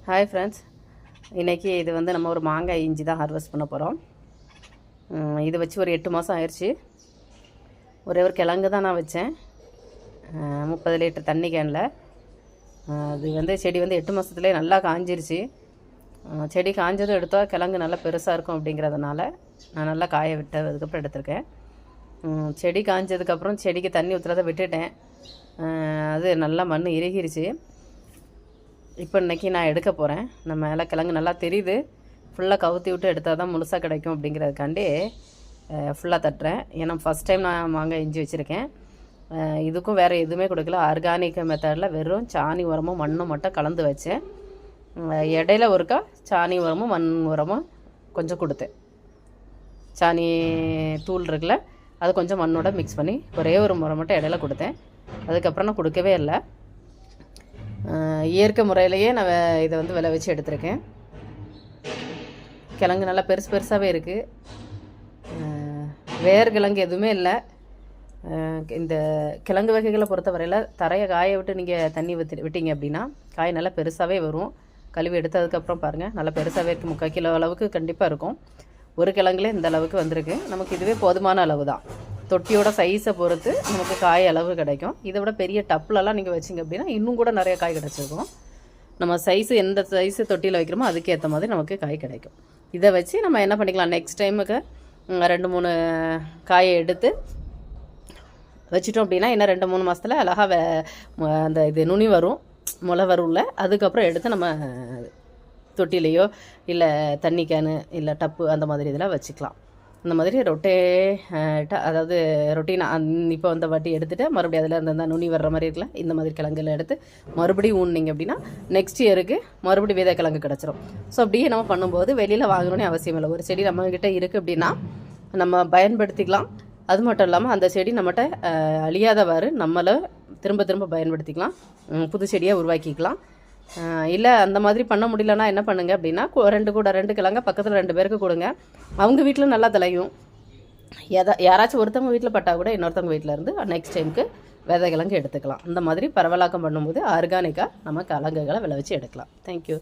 Hi friends, இன்றைக்கி இது வந்து நம்ம ஒரு மாங்காய் இஞ்சி தான் ஹார்வெஸ்ட் பண்ண போகிறோம். இது வச்சு ஒரு 8 மாதம் ஆயிடுச்சு. ஒரே ஒரு கிழங்கு தான் நான் வச்சேன், 30 லிட்டர் தண்ணி கேனில். அது வந்து செடி வந்து 8 மாதத்துலேயே நல்லா காஞ்சிருச்சு. செடி காஞ்சதும் எடுத்தால் கிழங்கு நல்லா பெருசாக இருக்கும் அப்படிங்கிறதுனால நான் நல்லா காய விட்டதுக்கப்புறம் எடுத்திருக்கேன். செடி காஞ்சதுக்கப்புறம் செடிக்கு தண்ணி ஊற்றுறதை விட்டுட்டேன். அது நல்லா மண் இறுகிருச்சு. இப்போ இன்றைக்கி நான் எடுக்க போகிறேன். நம்ம மேலே கிழங்கு நல்லா தெரியுது. ஃபுல்லாக கவுத்தி விட்டு எடுத்தால் தான் முழுசாக கிடைக்கும் அப்படிங்கிறதுக்காண்டி ஃபுல்லாக தட்டுறேன். ஏன்னா ஃபஸ்ட் டைம் நான் மாங்காய் இஞ்சி வச்சுருக்கேன். இதுக்கும் வேறு எதுவுமே கொடுக்கல. ஆர்கானிக் மெத்தடில் வெறும் சாணி உரமும் மண்ணும் மட்டும் கலந்து வச்சேன். இடையில ஒருக்கா சாணி உரமும் மண் உரமும் கொஞ்சம் கொடுத்தேன். சாணி தூள் இருக்குல்ல, அது கொஞ்சம் மண்ணோட மிக்ஸ் பண்ணி ஒரே ஒரு முறை மட்டும் இடையில கொடுத்தேன். அதுக்கப்புறம் நான் கொடுக்கவே இல்லை. இயற்கை முறையிலேயே நான் இதை வந்து விளை வச்சு எடுத்திருக்கேன். கிழங்கு நல்லா பெருசு பெருசாகவே இருக்குது. வேறு கிழங்கு எதுவுமே இல்லை. இந்த கிழங்கு வகைகளை பொறுத்த வரையில் தரையை காய விட்டு நீங்கள் தண்ணி விட்டீங்க அப்படின்னா காய் நல்லா பெருசாகவே வரும். கழுவி எடுத்ததுக்கப்புறம் பாருங்கள், நல்லா பெருசாகவே இருக்குது. 3/4 கிலோ அளவுக்கு கண்டிப்பாக இருக்கும். ஒரு கிழங்குல இந்த அளவுக்கு வந்திருக்கு. நமக்கு இதுவே போதுமான அளவு தான். தொட்டியோட சைஸை பொறுத்து நமக்கு காய் அளவு கிடைக்கும். இதை விட பெரிய டப்புலலாம் நீங்கள் வச்சிங்க அப்படின்னா இன்னும் கூட நிறைய காய் கிடச்சிருக்கும். நம்ம சைஸு எந்த சைஸு தொட்டியில் வைக்கிறோமோ அதுக்கேற்ற மாதிரி நமக்கு காய் கிடைக்கும். இதை வச்சு நம்ம என்ன பண்ணிக்கலாம், நெக்ஸ்ட் டைமுக்கு 2-3 காயை எடுத்து வச்சிட்டோம் அப்படின்னா இன்னும் 2-3 மாதத்தில் அழகாக அந்த இது நுனி வரும், முளை வரும்ல. அதுக்கப்புறம் எடுத்து நம்ம தொட்டிலையோ இல்லை தண்ணி கேனு இல்லை டப்பு அந்த மாதிரி இதெல்லாம் வச்சுக்கலாம். இந்த மாதிரி அதாவது ரொட்டீனாக இப்போ வந்த வாட்டி எடுத்துகிட்டு மறுபடியும் அதில் இருந்தால் நுனி வர்ற மாதிரி இருக்குல்ல, இந்த மாதிரி கிழங்குல எடுத்து மறுபடியும் ஊனிங்க அப்படின்னா நெக்ஸ்ட் இயருக்கு மறுபடியும் விதை கிழங்கு கிடச்சிரும். ஸோ அப்படியே நம்ம பண்ணும்போது வெளியில் வாங்கணும்னே அவசியம் இல்லை. ஒரு செடி நம்மக்கிட்ட இருக்குது அப்படின்னா நம்ம பயன்படுத்திக்கலாம். அது மட்டும் இல்லாமல் அந்த செடி நம்மகிட்ட அழியாதவாறு நம்மளை திரும்ப திரும்ப பயன்படுத்திக்கலாம், புது செடியாக உருவாக்கிக்கலாம். இல்லை அந்த மாதிரி பண்ண முடியலன்னா என்ன பண்ணுங்க அப்படின்னா 2 கிழங்க பக்கத்தில் 2 பேருக்கு கொடுங்க. அவங்க வீட்டில் நல்லா தலையும். யாராச்சும் ஒருத்தவங்க வீட்டில் பட்டா கூட இன்னொருத்தவங்க வீட்டில் இருந்து நெக்ஸ்ட் டைமுக்கு விதை கிழங்கு எடுத்துக்கலாம். இந்த மாதிரி பரவலாக்கம் பண்ணும்போது ஆர்கானிக்காக நம்ம கிழங்குகளை விளைவிச்சு எடுக்கலாம். தேங்க்யூ.